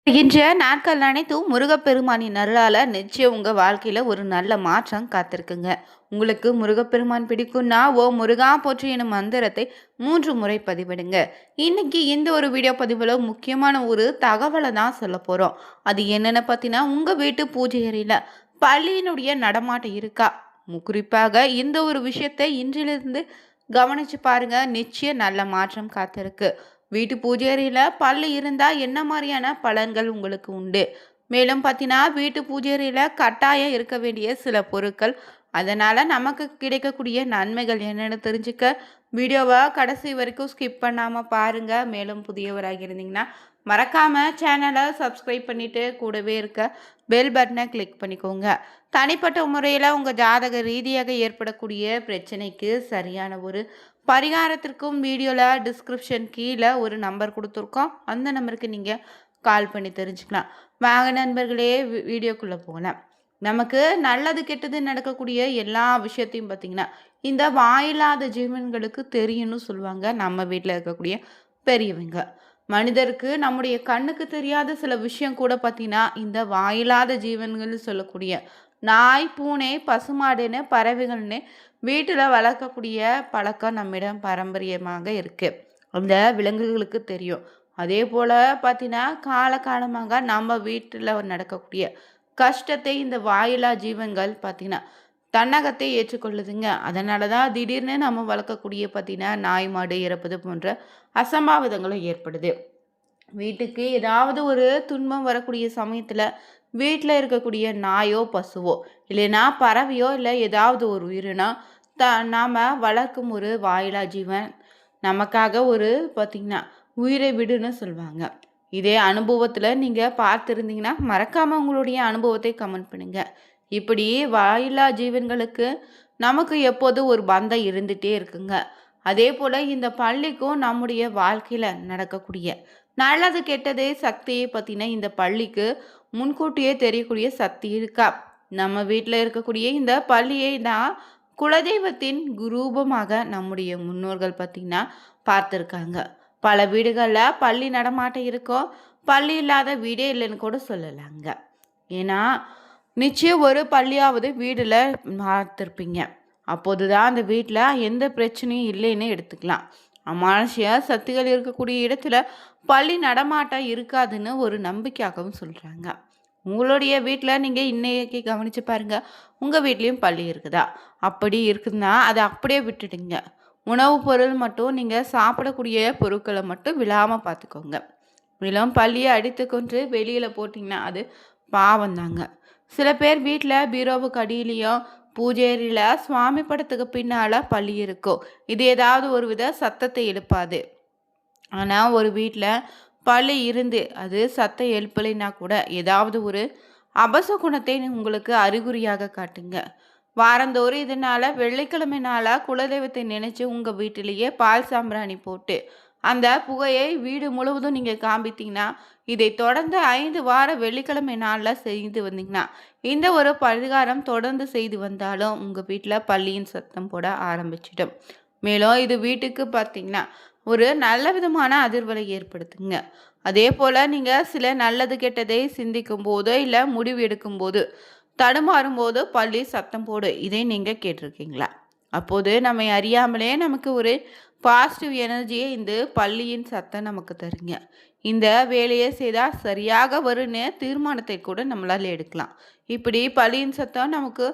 இன்றைய நாட்கள் அனைத்தும் முருகப்பெருமானின் அருளால நிச்சயம் உங்க வாழ்க்கையில ஒரு நல்ல மாற்றம் காத்திருக்குங்க. உங்களுக்கு முருகப்பெருமான் பிடிக்கும்னா ஓ முருகா போற்றி எனும் மந்திரத்தை 3 முறை பதிவிடுங்க. இன்னைக்கு இந்த ஒரு வீடியோ பதிவுல முக்கியமான ஒரு தகவலை தான் சொல்ல போறோம். அது என்னன்னு பார்த்தீங்கன்னா, உங்க வீட்டு பூஜை அறையில பள்ளியினுடைய நடமாட்டம் இருக்கா? குறிப்பாக இந்த ஒரு விஷயத்தை இன்றிலிருந்து கவனிச்சு பாருங்க. நிச்சயம் நல்ல மாற்றம் காத்திருக்கு. வீட்டு பூஜை அறையில பல்லு இருந்தா என்ன மாதிரியான பலன்கள் உங்களுக்கு உண்டு? மேலும் பார்த்தீங்கன்னா, வீட்டு பூஜை அறையில கட்டாயம் இருக்க வேண்டிய சில பொருட்கள், அதனால நமக்கு கிடைக்கக்கூடிய நன்மைகள் என்னன்னு தெரிஞ்சுக்க வீடியோவை கடைசி வரைக்கும் ஸ்கிப் பண்ணாம பாருங்க. மேலும் புதியவராக இருந்தீங்கன்னா மறக்காம சேனலை சப்ஸ்கிரைப் பண்ணிட்டு கூடவே இருக்க பெல் பட்டனை கிளிக் பண்ணிக்கோங்க. தனிப்பட்ட முறையில் உங்கள் ஜாதக ரீதியாக ஏற்படக்கூடிய பிரச்சனைக்கு சரியான ஒரு பரிகாரத்திற்கும் வீடியோவில் டிஸ்கிரிப்ஷன் கீழே ஒரு நம்பர் கொடுத்துருக்கோம். அந்த நம்பருக்கு நீங்கள் கால் பண்ணி தெரிஞ்சுக்கலாம். வாங்க நண்பர்களே, வீடியோக்குள்ளே போகலாம். நமக்கு நல்லது கெட்டது நடக்கக்கூடிய எல்லா விஷயத்தையும் பார்த்திங்கன்னா இந்த வாயில்லாத ஜீவன்களுக்கு தெரியும்னு சொல்லுவாங்க நம்ம வீட்டில் இருக்கக்கூடிய பெரியவங்க. மனிதருக்கு நம்முடைய கண்ணுக்கு தெரியாத சில விஷயம் கூட பார்த்தீங்கன்னா இந்த வாயில்லாத ஜீவன்கள் சொல்லக்கூடிய நாய், பூனை, பசுமாடுன்னு பறவைகள்னு வீட்டில் வளர்க்கக்கூடிய பழக்கம் நம்மிடம் பாரம்பரியமாக இருக்குது. அந்த விலங்குகளுக்கு தெரியும். அதே போல் பார்த்தீங்கன்னா காலகாலமாக நம்ம வீட்டில் நடக்கக்கூடிய கஷ்டத்தை இந்த வாயிலா ஜீவன்கள் பார்த்தீங்கன்னா தன்னகத்தை ஏற்றுக்கொள்ளுதுங்க. அதனால தான் திடீர்னு நம்ம வளர்க்கக்கூடிய பார்த்தீங்கன்னா நாய், மாடு இறப்பது போன்ற அசம்பாவிதங்களும் ஏற்படுது. வீட்டுக்கு ஏதாவது ஒரு துன்பம் வரக்கூடிய சமயத்தில் வீட்டில் இருக்கக்கூடிய நாயோ, பசுவோ, இல்லைன்னா பறவையோ, இல்லை ஏதாவது ஒரு உயிரினம் நாம் வளர்க்கும் ஒரு வாயிலா ஜீவன் நமக்காக ஒரு பார்த்திங்கன்னா உயிரை விடுன்னு சொல்லுவாங்க. இதே அனுபவத்தில் நீங்கள் பார்த்துருந்தீங்கன்னா மறக்காமல் உங்களுடைய அனுபவத்தை கமெண்ட் பண்ணுங்கள். இப்படி வாயில்லா ஜீவன்களுக்கு நமக்கு எப்போது ஒரு பந்தம் இருந்துகிட்டே இருக்குங்க. அதே போல் இந்த பள்ளிக்கும் நம்முடைய வாழ்க்கையில் நடக்கக்கூடிய நல்லது கெட்டது சக்தியை பற்றின இந்த பள்ளிக்கு முன்கூட்டியே தெரியக்கூடிய சக்தி இருக்கா? நம்ம வீட்டில் இருக்கக்கூடிய இந்த பள்ளியை தான் குலதெய்வத்தின் ரூபமாக நம்முடைய முன்னோர்கள் பார்த்திங்கன்னா பார்த்துருக்காங்க. பல வீடுகளில் பள்ளி நடமாட்டம் இருக்கும், பள்ளி இல்லாத வீடே இல்லைன்னு கூட சொல்லலாங்க. ஏன்னா நிச்சயம் ஒரு பள்ளியாவது வீடில் பார்த்துருப்பீங்க. அப்போது தான் அந்த வீட்டில் எந்த பிரச்சனையும் இல்லைன்னு எடுத்துக்கலாம். அமானுஷ்ய சக்திகள் இருக்கக்கூடிய இடத்துல பள்ளி நடமாட்டம் இருக்காதுன்னு ஒரு நம்பிக்கையாகவும் சொல்கிறாங்க. உங்களுடைய வீட்டில் நீங்கள் இன்னைக்கு கவனித்து பாருங்கள், உங்கள் வீட்லேயும் பள்ளி இருக்குதா? அப்படி இருக்குதுன்னா அதை அப்படியே விட்டுடுங்க. உணவுப் பொருள் மட்டும் நீங்கள் சாப்பிடக்கூடிய பொருட்களை மட்டும் விழாமல் பார்த்துக்கோங்க. விழும் பள்ளியை அடித்து கொண்டு வெளியில் போட்டிங்கன்னா அது பாவம் தாங்க. சில பேர் வீட்டில் பீரோவுக்கு அடியிலையும் பூஜையில் சுவாமி படத்துக்கு பின்னால் பள்ளி இருக்கும். இது ஏதாவது ஒரு வித சத்தத்தை எழுப்பாது. ஆனால் ஒரு வீட்டில் பள்ளி இருந்து அது சத்தம் எழுப்பலைன்னா கூட ஏதாவது ஒரு அபசகுணத்தை உங்களுக்கு அறிகுறியாக காட்டுங்க. வாரந்தோறும் இதனால் வெள்ளிக்கிழமை நாளாக குலதெய்வத்தை நினச்சி உங்கள் வீட்டிலேயே பால் சாம்பிராணி போட்டு அந்த புகையை வீடு முழுவதும் நீங்கள் காண்பித்தீங்கன்னா, இதை தொடர்ந்து 5 வார வெள்ளிக்கிழமை நாளில் செய்து வந்தீங்கன்னா, இந்த ஒரு பரிகாரம் தொடர்ந்து செய்து வந்தாலும் உங்கள் வீட்டில் பள்ளியின் சத்தம் போட ஆரம்பிச்சிடும். மேலும் இது வீட்டுக்கு பார்த்தீங்கன்னா ஒரு நல்ல விதமான அதிர்வலை ஏற்படுத்துங்க. அதே போல் நீங்கள் சில நல்லது கெட்டதை சிந்திக்கும் போதோ இல்லை முடிவு எடுக்கும் போது தடுமாறும் போது பள்ளி சத்தம் போடு, இதை நீங்கள் கேட்டிருக்கீங்களா? அப்போது நம்மை அறியாமலே நமக்கு ஒரு பாசிட்டிவ் எனர்ஜியை இந்த பள்ளியின் சத்தம் நமக்கு தருங்க. இந்த வேலையை செய்தால் சரியாக வரும்னு தீர்மானத்தை கூட நம்மளால் எடுக்கலாம். இப்படி பள்ளியின் சத்தம் நமக்கு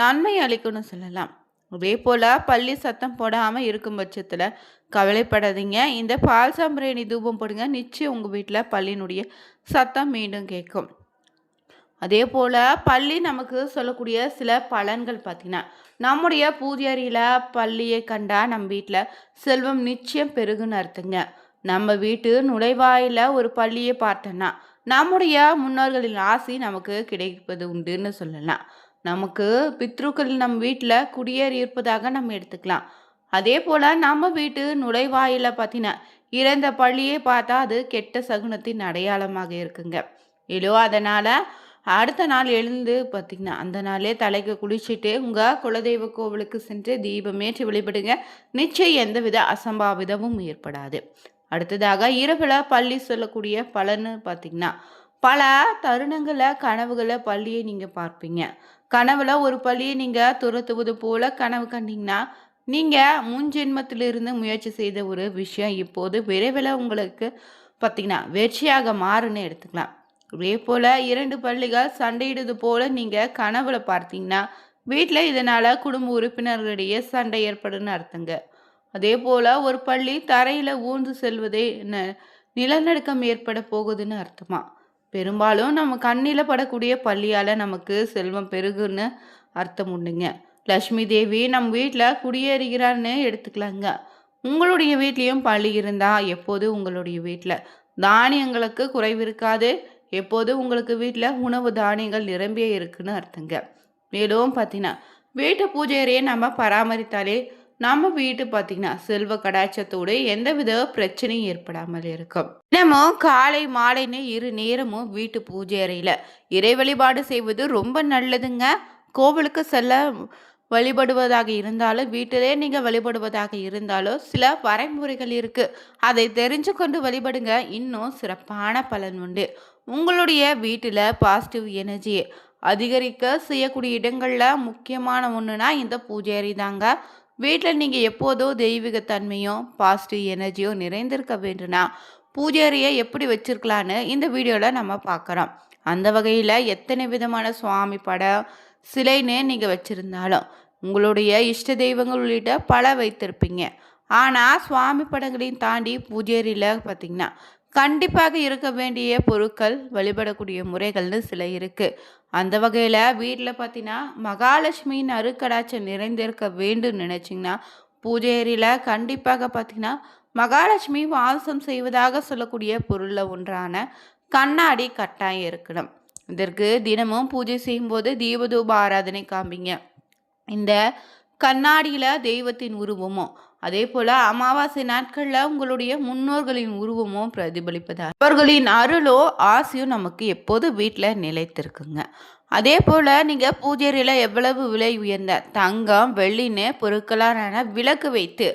நன்மை அளிக்கும்னு சொல்லலாம். அதே போல் பள்ளி சத்தம் போடாமல் இருக்கும் பட்சத்தில் கவலைப்படாதீங்க. இந்த பால் சாம்பிராணி தூபம் போடுங்க. நிச்சயம் உங்கள் வீட்டில் பள்ளியினுடைய சத்தம் மீண்டும் கேட்கும். அதே போல் பள்ளி நமக்கு சொல்லக்கூடிய சில பலன்கள் பார்த்திங்கன்னா, நம்முடைய பூஜை அறையில் பள்ளியை கண்டா நம்ம வீட்டில் செல்வம் நிச்சயம் பெருகுன்னு அர்த்தங்க. நம்ம வீட்டு நுழைவாயில் ஒரு பள்ளியை பார்த்தோன்னா நம்முடைய முன்னோர்களின் ஆசி நமக்கு கிடைப்பது உண்டுன்னு சொல்லலாம். நமக்கு பித்ருக்கள் நம் வீட்டில் குடியேறி இருப்பதாக நம்ம எடுத்துக்கலாம். அதே போல் நம்ம வீட்டு நுழைவாயில் பார்த்தீங்கன்னா இறந்த பள்ளியை பார்த்தா அது கெட்ட சகுனத்தின் அடையாளமாக இருக்குங்க. ஏதோ அதனால் அடுத்த நாள் எழுந்து பார்த்திங்கன்னா அந்த நாளே தலைக்கு குளிச்சுட்டு உங்கள் குலதெய்வ கோவிலுக்கு சென்று தீபமேற்றி வழிபடுங்க. நிச்சயம் எந்தவித அசம்பாவிதமும் ஏற்படாது. அடுத்ததாக இரவில் பள்ளி சொல்லக்கூடிய பலன்னு பார்த்திங்கன்னா, பல தருணங்களில் கனவுகளை பள்ளியை நீங்கள் பார்ப்பீங்க. கனவுல ஒரு பள்ளியை நீங்கள் துரத்துவது போல கனவு கண்டீங்கன்னா, நீங்கள் முன்ஜென்மத்திலிருந்து முயற்சி செய்த ஒரு விஷயம் இப்போது விரைவில் உங்களுக்கு பார்த்தீங்கன்னா வெற்றியாக மாறுன்னு எடுத்துக்கலாம். இதே போல் 2 பள்ளிகள் சண்டையிடுவது போல நீங்கள் கனவுல பார்த்தீங்கன்னா, வீட்டில் இதனால் குடும்ப உறுப்பினர்களிடையே சண்டை ஏற்படுன்னு அர்த்தங்க. அதே போல் ஒரு பள்ளி தரையில் ஊர்ந்து செல்வதே நிலநடுக்கம் ஏற்பட போகுதுன்னு அர்த்தமா. பெரும்பாலும் நம்ம கண்ணில் படக்கூடிய பள்ளியால் நமக்கு செல்வம் பெருகுன்னு அர்த்தம் உண்டுங்க. லக்ஷ்மி தேவி நம் வீட்டில் குடியேறுகிறான்னு எடுத்துக்கலாங்க. உங்களுடைய வீட்லேயும் பள்ளி இருந்தால் எப்போது உங்களுடைய வீட்டில் தானியங்களுக்கு குறைவு இருக்காது. எப்போது உங்களுக்கு வீட்டில் உணவு தானியங்கள் நிரம்பியே இருக்குன்னு அர்த்தங்க. மேலும் பார்த்தீங்கன்னா வீட்டு பூஜை அறையை நம்ம பராமரித்தாலே நம்ம வீட்டு பார்த்தீங்கன்னா செல்வ கடாட்சத்தோடு எந்தவித பிரச்சனையும் ஏற்படாமல் இருக்கும். தினமும் காலை மாலைன்னு 2 நேரமும் வீட்டு பூஜை அறையில் இறை வழிபாடு செய்வது ரொம்ப நல்லதுங்க. கோவிலுக்கு செல்ல வழிபடுவதாக இருந்தாலும் வீட்டிலே நீங்கள் வழிபடுவதாக இருந்தாலும் சில வரைமுறைகள் இருக்குது. அதை தெரிஞ்சு கொண்டு வழிபடுங்க, இன்னும் சிறப்பான பலன் உண்டு. உங்களுடைய வீட்டில் பாசிட்டிவ் எனர்ஜி அதிகரிக்க செய்யக்கூடிய இடங்களில் முக்கியமான ஒன்றுனா இந்த பூஜை அறை தாங்க. வீட்டில் நீங்கள் எப்போதும் தெய்வீக தன்மையும் பாசிட்டிவ் எனர்ஜியும் நிறைந்திருக்க வேண்டும்னா பூஜை அறையை எப்படி வச்சிருக்கலான்னு இந்த வீடியோவில் நம்ம பார்க்குறோம். அந்த வகையில் எத்தனை விதமான சுவாமி படம் சிலைன்னு நீங்கள் வச்சுருந்தாலும் உங்களுடைய இஷ்ட தெய்வங்கள் உள்ளிட்ட பல வைத்திருப்பீங்க. ஆனால் சுவாமி படங்களையும் தாண்டி பூஜை அறையில் பார்த்திங்கன்னா கண்டிப்பாக இருக்க வேண்டிய பொருட்கள் வழிபடக்கூடிய முறைகள்னு சில இருக்குது. அந்த வகையில் வீட்டில் பார்த்தீங்கன்னா மகாலட்சுமியின் அருக்கடாட்சம் நிறைந்திருக்க வேண்டும் நினச்சிங்கன்னா பூஜை அறையில் கண்டிப்பாக பார்த்தீங்கன்னா மகாலட்சுமி வாசம் செய்வதாக சொல்லக்கூடிய பொருளில் ஒன்றான கண்ணாடி கட்டாயம் இருக்கணும். இதற்கு தினமும் பூஜை செய்யும்போது தீபதூப ஆராதனை காமிங்க. இந்த கண்ணாடியில் தெய்வத்தின் உருவமும் அதே போல் அமாவாசை நாட்களில் உங்களுடைய முன்னோர்களின் உருவமும் பிரதிபலிப்பதால் அவர்களின் அருளோ ஆசையும் நமக்கு எப்போது வீட்டில் நிலைத்திருக்குங்க. அதே போல் நீங்கள் பூஜையில் எவ்வளவு விலை உயர்ந்த தங்கம் வெள்ளின்னு பொருட்களான விளக்கு வைத்து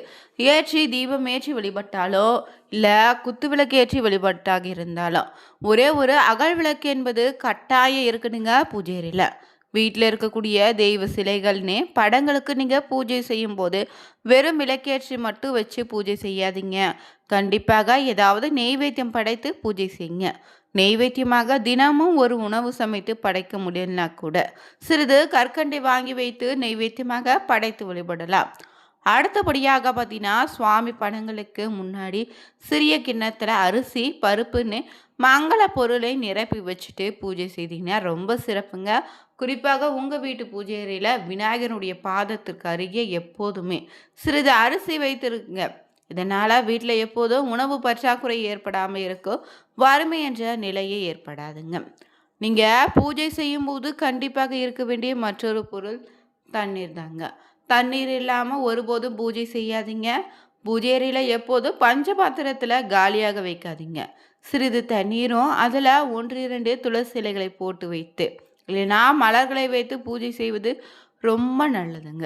ஏற்றி தீபம் ஏற்றி வழிபட்டாலோ இல்லை குத்து விளக்கு ஏற்றி வழிபட்டாக இருந்தாலும் ஒரே ஒரு அகல் விளக்கு என்பது கட்டாயம் இருக்குதுங்க பூஜையில். வீட்டில் இருக்கக்கூடிய தெய்வ சிலைகள்னு படங்களுக்கு நீங்கள் பூஜை செய்யும்போது வெறும் விளக்கேற்றி மட்டும் வச்சு பூஜை செய்யாதீங்க. கண்டிப்பாக ஏதாவது நெய்வேத்தியம் படைத்து பூஜை செய்யுங்க. நெய்வேத்தியமாக தினமும் ஒரு உணவு சமைத்து படைக்க முடியலனா கூட சிறிது கற்கண்டை வாங்கி வைத்து நெய்வேத்தியமாக படைத்து வழிபடலாம். அடுத்தபடியாக பார்த்தீங்கன்னா சுவாமி படங்களுக்கு முன்னாடி சிறிய கிண்ணத்தில் அரிசி பருப்புன்னு மங்கள பொருளை நிரப்பி வச்சுட்டு பூஜை செய்தீங்கன்னா ரொம்ப சிறப்புங்க. குறிப்பாக உங்கள் வீட்டு பூஜை அறையில் விநாயகனுடைய பாதத்திற்கு அருகே எப்போதுமே சிறிது அரிசி வைத்திருக்குங்க. இதனால் வீட்டில் எப்போதும் உணவு பற்றாக்குறை ஏற்படாமல் இருக்கும், வறுமை என்ற நிலையே ஏற்படாதுங்க. நீங்கள் பூஜை செய்யும்போது கண்டிப்பாக இருக்க வேண்டிய மற்றொரு பொருள் தண்ணீர் தாங்க. தண்ணீர் இல்லாமல் ஒருபோதும் பூஜை செய்யாதீங்க. பூஜை அறையில் எப்போதும் பஞ்ச பாத்திரத்தில் காலியாக வைக்காதீங்க. சிறிது தண்ணீரும் அதில் 1-2 துளசி இலைகளை போட்டு வைத்து இல்லைனா மலர்களை வைத்து பூஜை செய்வது ரொம்ப நல்லதுங்க.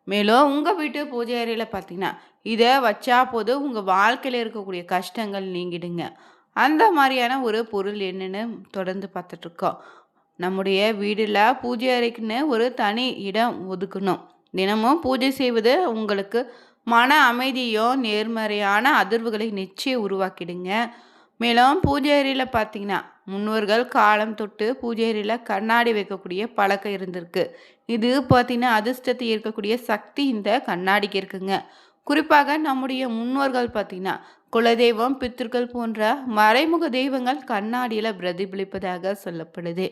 மேலும் உங்கள் வீட்டு பூஜை அறையில் பார்த்தீங்கன்னா இதை வச்சா போதும் உங்கள் வாழ்க்கையில் இருக்கக்கூடிய கஷ்டங்கள் நீங்கிடுங்க. அந்த மாதிரியான ஒரு பொருள் என்னென்னு தொடர்ந்து பார்த்துட்ருக்கோம். நம்முடைய வீடில் பூஜை அறைக்குன்னு ஒரு தனி இடம் ஒதுக்கணும். தினமும் பூஜை செய்வது உங்களுக்கு மன அமைதியும் நேர்மறையான அதிர்வுகளை நிச்சயம் உருவாக்கிடுங்க. மேலும் பூஜை அறையில் பார்த்தீங்கன்னா முன்னோர்கள் காலம் தொட்டு பூஜை அறையில் கண்ணாடி வைக்கக்கூடிய பழக்கம் இருந்திருக்கு. இது பார்த்தீங்கன்னா அதிர்ஷ்டத்தை இருக்கக்கூடிய சக்தி இந்த கண்ணாடிக்கு இருக்குங்க. குறிப்பாக நம்முடைய முன்னோர்கள் பார்த்தீங்கன்னா குலதெய்வம் பித்திருக்கள் போன்ற மறைமுக தெய்வங்கள் கண்ணாடியில் பிரதிபலிப்பதாக சொல்லப்படுது.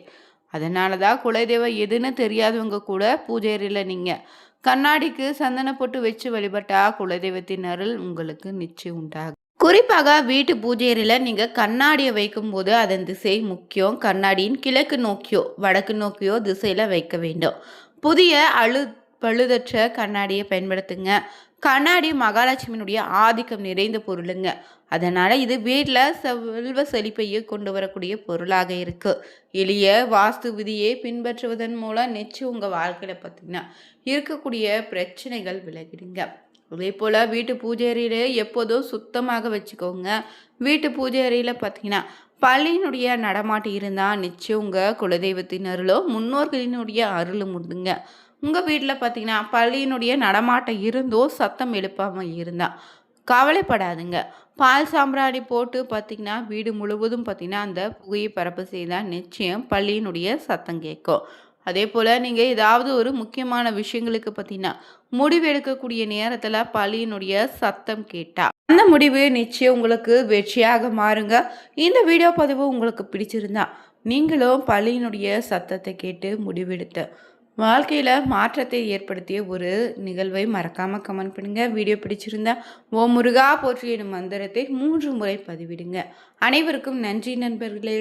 அதனால தான் குலதெய்வம் எதுன்னு தெரியாதவங்க கூட பூஜை அறையில் நீங்கள் கண்ணாடிக்கு சந்தன போட்டு வச்சு வழிபட்டா குலதெய்வத்தின் அருள் உங்களுக்கு நிச்சயம் உண்டாகும். குறிப்பாக வீட்டு பூஜை அறையில் நீங்கள் கண்ணாடியை வைக்கும்போது அதன் திசை முக்கியம். கண்ணாடியின் கிழக்கு நோக்கியோ வடக்கு நோக்கியோ திசையில் வைக்க வேண்டும். புதிய பழுதற்ற கண்ணாடியை பயன்படுத்துங்க. கண்ணாடி மகாலட்சுமியினுடைய ஆதிக்கம் நிறைந்த பொருளுங்க. அதனால் இது வீட்டில் செல்வ செழிப்பையை கொண்டு வரக்கூடிய பொருளாக இருக்குது. எளிய வாஸ்து விதியை பின்பற்றுவதன் மூலம் நிச்சயம் உங்கள் வாழ்க்கையில் பார்த்திங்கன்னா இருக்கக்கூடிய பிரச்சனைகள் விலகிடுங்க. அதே போல் வீட்டு பூஜை அறையில் எப்போதும் சுத்தமாக வச்சுக்கோங்க. வீட்டு பூஜை அறையில் பார்த்திங்கன்னா பள்ளியினுடைய நடமாட்டம் இருந்தால் நிச்சயம் உங்கள் குலதெய்வத்தின் அருளோ முன்னோர்களினுடைய அருளும் உண்டுங்க. உங்கள் வீட்டில் பார்த்தீங்கன்னா பள்ளியினுடைய நடமாட்டம் இருந்தோ சத்தம் எழுப்பாமல் இருந்தா கவலைப்படாதுங்க. பால் சாம்பிராணி போட்டு பார்த்தீங்கன்னா வீடு முழுவதும் பார்த்தீங்கன்னா அந்த புகையை பரப்பு செய்தால் நிச்சயம் பள்ளியினுடைய சத்தம் கேட்கும். அதே போல் நீங்கள் ஏதாவது ஒரு முக்கியமான விஷயங்களுக்கு பார்த்தீங்கன்னா முடிவு எடுக்கக்கூடிய நேரத்தில் பள்ளியினுடைய சத்தம் கேட்டா அந்த முடிவு நிச்சயம் உங்களுக்கு வெற்றியாக மாறுங்க. இந்த வீடியோ பதிவு உங்களுக்கு பிடிச்சிருந்தா நீங்களும் பள்ளியினுடைய சத்தத்தை கேட்டு முடிவெடுத்து வாழ்க்கையில் மாற்றத்தை ஏற்படுத்திய ஒரு நிகழ்வை மறக்காமல் கமெண்ட் பண்ணுங்க. வீடியோ பிடிச்சிருந்தா ஓ முருகா போற்றி எனும் மந்திரத்தை 3 முறை பதிவிடுங்க. அனைவருக்கும் நன்றி நண்பர்களே.